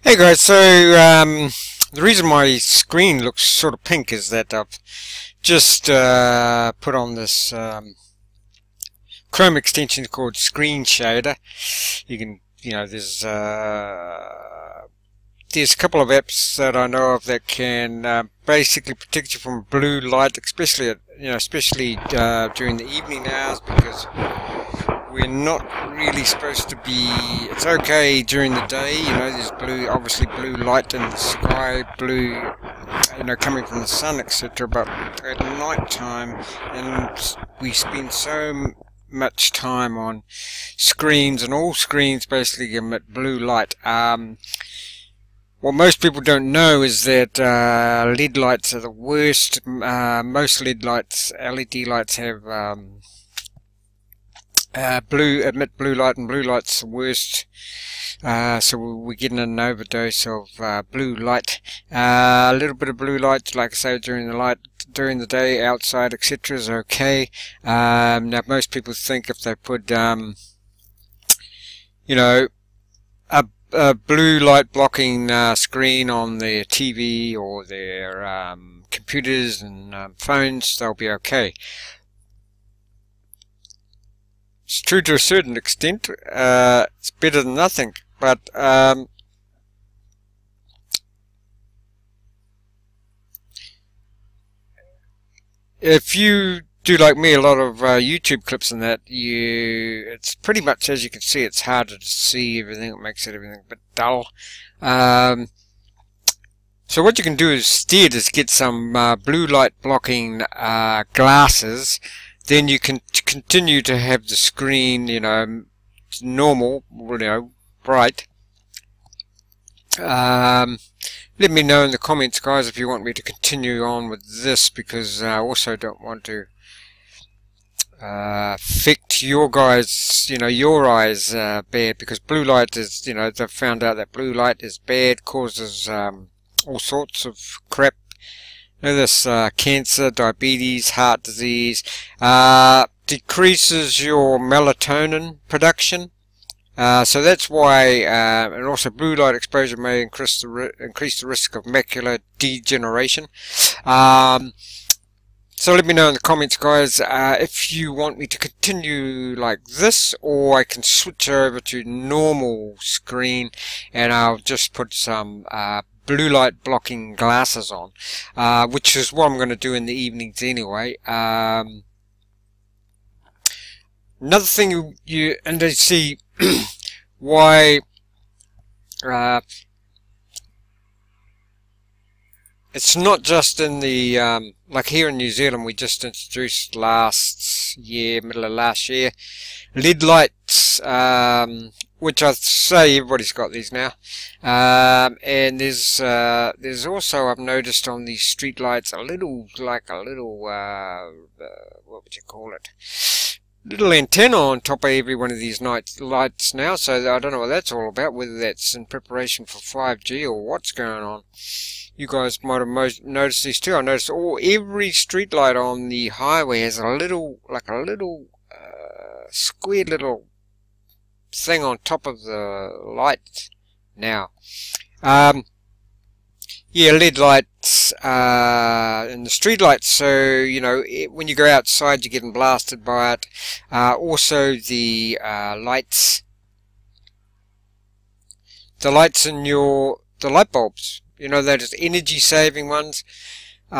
Hey guys, so the reason my screen looks sort of pink is that I've just put on this Chrome extension called Screen Shader. You can, there's a couple of apps that I know of that can basically protect you from blue light, especially during the evening hours, because we're not really supposed to be. It's okay during the day, there's obviously blue light in the sky, blue, coming from the sun, etc. But at night time, and we spend so much time on screens, and all screens basically emit blue light. What most people don't know is that LED lights are the worst. Most LED lights, LED lights have emit blue light, and blue light's the worst. So we're getting an overdose of blue light. A little bit of blue light, like I say, during the day, outside, etc., is okay. Now most people think if they put a blue light blocking screen on their TV or their computers and phones, they'll be okay. It's true to a certain extent. It's better than nothing, but if you do like me, a lot of YouTube clips and that, it's pretty much, as you can see, it's harder to see everything. It makes everything a bit dull. So what you can do instead is get some blue light blocking glasses. Then you can continue to have the screen, normal, bright. Let me know in the comments, guys, if you want me to continue on with this, because I also don't want to affect your guys, your eyes bad, because blue light is, they've found out that blue light is bad, causes all sorts of crap. This cancer, diabetes, heart disease, decreases your melatonin production. So that's why, and also blue light exposure may increase the risk of macular degeneration. So let me know in the comments, guys, if you want me to continue like this, or I can switch over to normal screen and I'll just put some blue light blocking glasses on, which is what I'm going to do in the evenings anyway. Another thing and they see why it's not just in the like here in New Zealand, we just introduced middle of last year, LED lights, which I say everybody's got these now, and there's also, I've noticed on these street lights, a little what would you call it, little antenna on top of every one of these lights now. So I don't know what that's all about, whether that's in preparation for 5G or what's going on. You guys might have noticed these too. I noticed every street light on the highway has a little square little thing on top of the light now. Yeah, LED lights and the street lights. So when you go outside, you're getting blasted by it. Also the lights in the light bulbs. Those energy saving ones. They've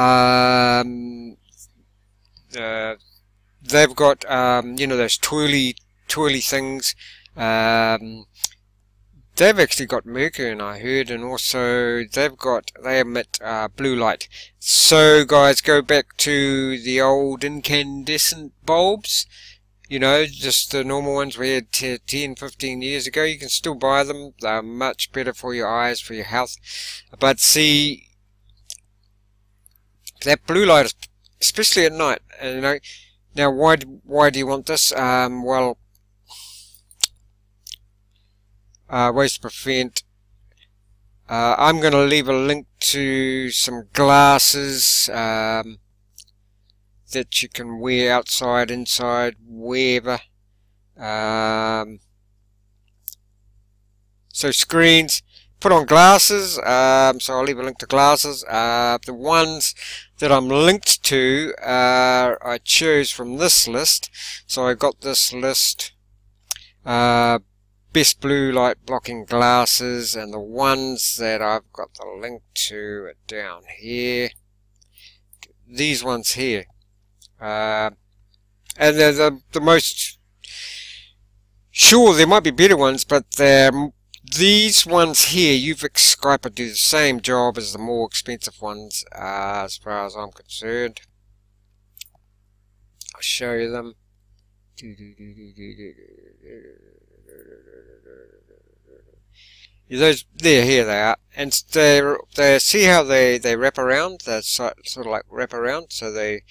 got those twirly things. They've actually got mercury in, I heard, and also they emit blue light. So guys, go back to the old incandescent bulbs, just the normal ones we had 10-15 years ago. You can still buy them. They're much better for your eyes, for your health. But see, that blue light, especially at night, now why do you want this? Well, ways to prevent. I'm going to leave a link to some glasses that you can wear outside, inside, wherever. So screens, put on glasses, so I'll leave a link to glasses. The ones that I'm linked to I chose from this list. So I got this list, best blue light blocking glasses, and the ones that I've got the link to are down here. These ones here, and they're the most, sure there might be better ones, but these ones here, Skyper, do the same job as the more expensive ones, as far as I'm concerned. I'll show you them. Those there, here they are, and they see how they wrap around. They sort of like wrap around, so they,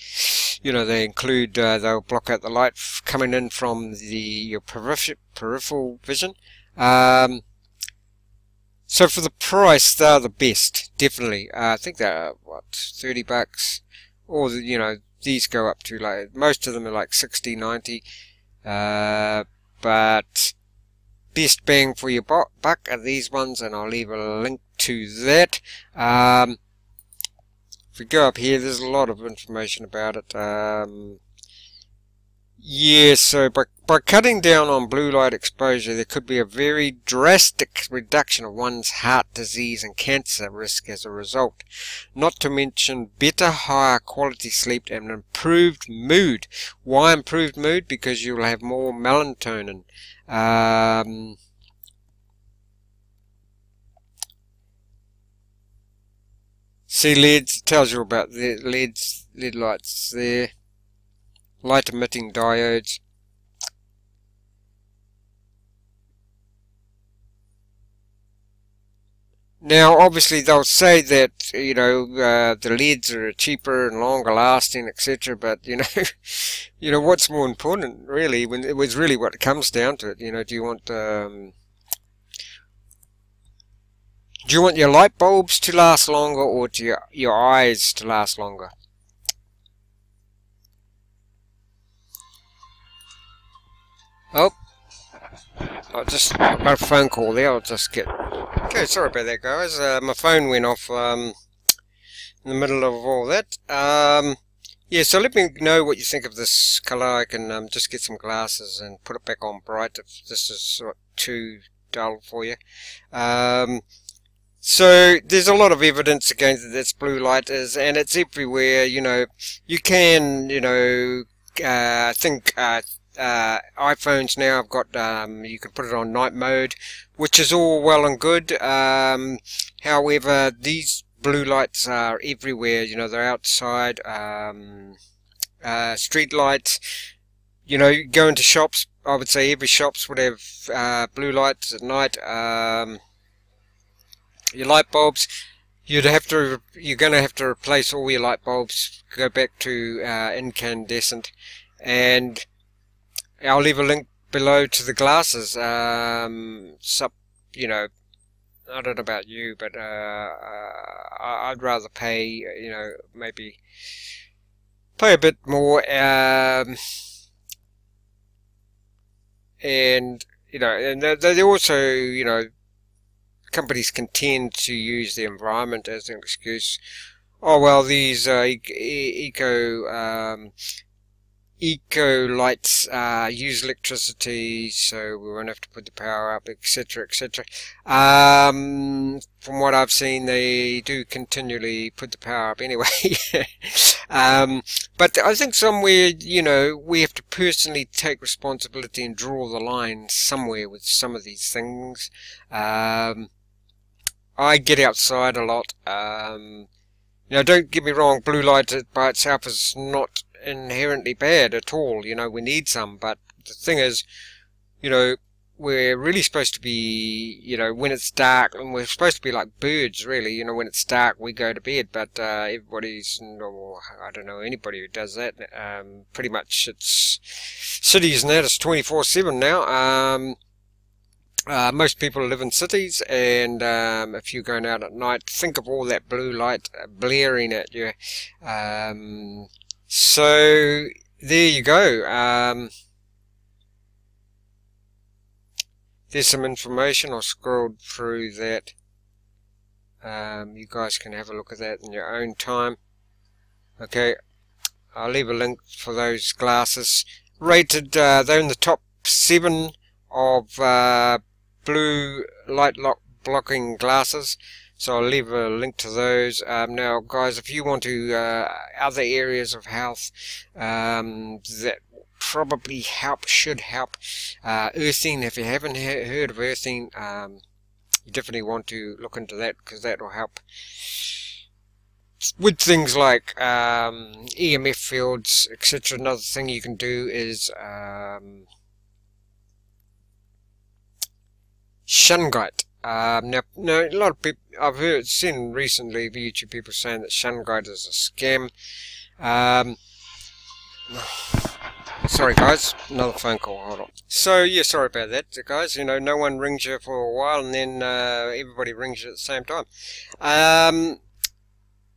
they include, they'll block out the light coming in from your peripheral vision. So for the price, they're the best, definitely. I think they're what, $30, or these go up to, like, most of them are like 60, 90. But best bang for your buck are these ones, and I'll leave a link to that. If we go up here, there's a lot of information about it. Yeah, so by cutting down on blue light exposure, there could be a very drastic reduction of one's heart disease and cancer risk as a result. Not to mention better, higher quality sleep and improved mood. Why improved mood? Because you'll have more melatonin. See, LEDs, tells you about the LED lights there. Light emitting diodes. Now, obviously, they'll say that the LEDs are cheaper and longer lasting, etc. But what's more important, really? When it was really what it comes down to it. Do you want your light bulbs to last longer, or do your eyes to last longer? Oh, I got a phone call there. I'll just get. Okay, sorry about that, guys. My phone went off in the middle of all that. Yeah, so let me know what you think of this color. I can just get some glasses and put it back on bright if this is sort of too dull for you. So there's a lot of evidence against that this blue light is, and it's everywhere. You can, I think. iPhones now have got, you can put it on night mode, which is all well and good. However, these blue lights are everywhere. They're outside, street lights. You go into shops. I would say every shops would have blue lights at night. Your light bulbs, you're going to have to replace all your light bulbs, go back to incandescent, and I'll leave a link below to the glasses. I don't know about you, but I'd rather pay, maybe pay a bit more, and and they also, companies can tend to use the environment as an excuse. Oh well, these eco lights use electricity, so we won't have to put the power up, etc., etc. From what I've seen, they do continually put the power up anyway. But I think somewhere, we have to personally take responsibility and draw the line somewhere with some of these things. I get outside a lot. Don't get me wrong, blue light by itself is not inherently bad at all. We need some, but the thing is, we're really supposed to be, when it's dark, and we're supposed to be like birds, really. When it's dark, we go to bed, but everybody's, I don't know anybody who does that. Pretty much it's cities and that is 24/7 now. Most people live in cities, and if you're going out at night, think of all that blue light blaring at you. So there you go. There's some information. I scrolled through that. You guys can have a look at that in your own time. Okay, I'll leave a link for those glasses. Rated, they're in the top 7 of blue light blocking glasses. So I'll leave a link to those. Now, guys, if you want to other areas of health that probably should help, earthing. If you haven't heard of earthing, you definitely want to look into that, because that will help with things like EMF fields, etc. Another thing you can do is shungite. Now, a lot of people, I've seen recently YouTube people saying that shungite is a scam. Sorry guys, another phone call, hold on. So yeah, sorry about that guys, you know, no one rings you for a while and then everybody rings you at the same time.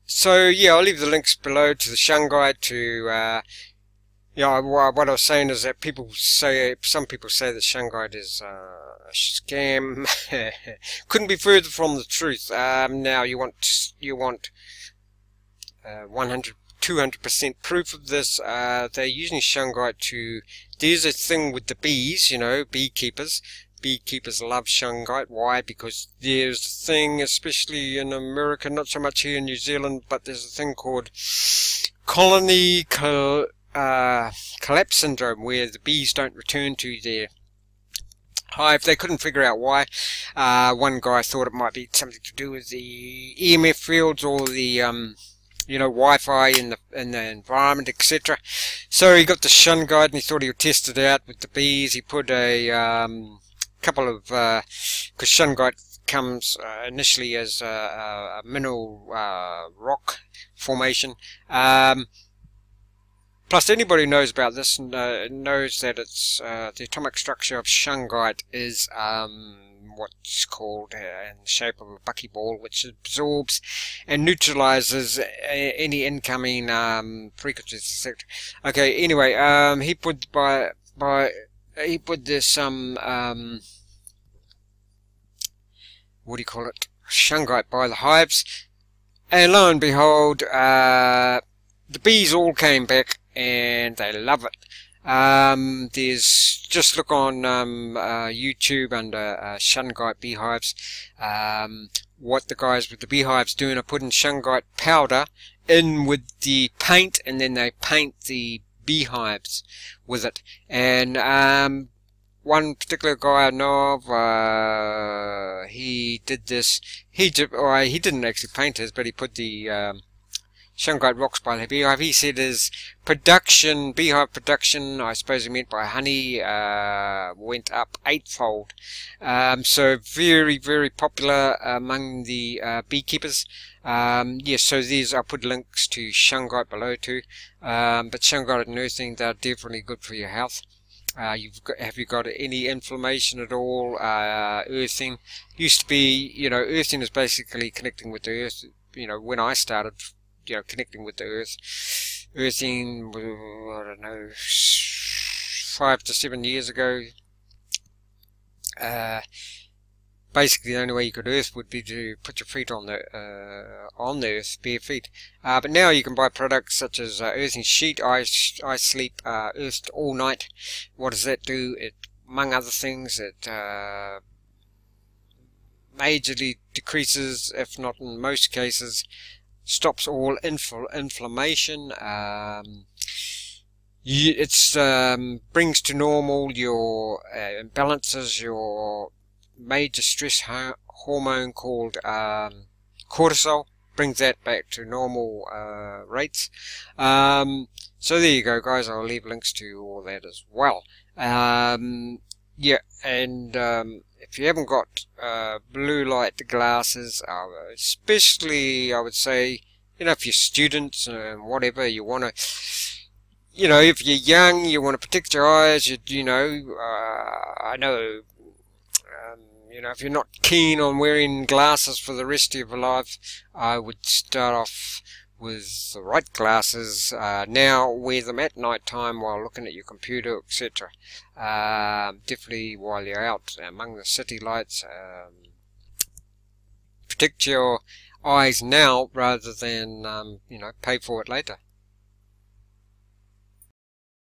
So yeah, I'll leave the links below to the shungite, to yeah, what I was saying is that some people say that shungite is a scam. Couldn't be further from the truth. Now you want 200% proof of this. They're using shungite to. There's a thing with the bees, you know, beekeepers. Beekeepers love shungite. Why? Because there's a thing, especially in America, not so much here in New Zealand, but there's a thing called colony collapse syndrome, where the bees don't return to their hive. They couldn't figure out why. One guy thought it might be something to do with the EMF fields or the you know, Wi-Fi in the environment, etc. So he got the shungite and he thought he would test it out with the bees. He put a couple of because shungite comes initially as a mineral rock formation. Plus, anybody who knows about this knows that it's the atomic structure of shungite is what's called in the shape of a buckyball, which absorbs and neutralizes any incoming frequencies, etc. Okay, anyway, he put he put this what do you call it, shungite by the hives, and lo and behold, the bees all came back and they love it. There's, just look on YouTube under shungite beehives. What the guys with the beehives doing are putting shungite powder in with the paint, and then they paint the beehives with it. And one particular guy I know of, he did this. He didn't actually paint his, but he put the shungite rocks by the beehive. He said his production, beehive production, I suppose he meant by honey, went up 8-fold. So very, very popular among the beekeepers. Yes, so these, I'll put links to shungite below too. But shungite and earthing, they're definitely good for your health. Have you got any inflammation at all? Earthing used to be, you know, earthing is basically connecting with the earth. You know, when I started, you know, connecting with the earth, earthing, I don't know, 5 to 7 years ago. Basically, the only way you could earth would be to put your feet on the earth, bare feet. But now you can buy products such as earthing sheet. I sleep earthed all night. What does that do? It, among other things, it majorly decreases, if not in most cases, stops all inflammation. It brings to normal your imbalances, your major stress hormone called cortisol, brings that back to normal rates. So there you go, guys. I'll leave links to all that as well. Yeah, and if you haven't got blue light glasses, especially I would say, you know, if you're students and whatever, you want to, you know, if you're young, you want to protect your eyes. You know, I know. You know, if you're not keen on wearing glasses for the rest of your life, I would start off with the right glasses. Now wear them at night time while looking at your computer, etc. Definitely while you're out among the city lights. protect your eyes now rather than, you know, pay for it later.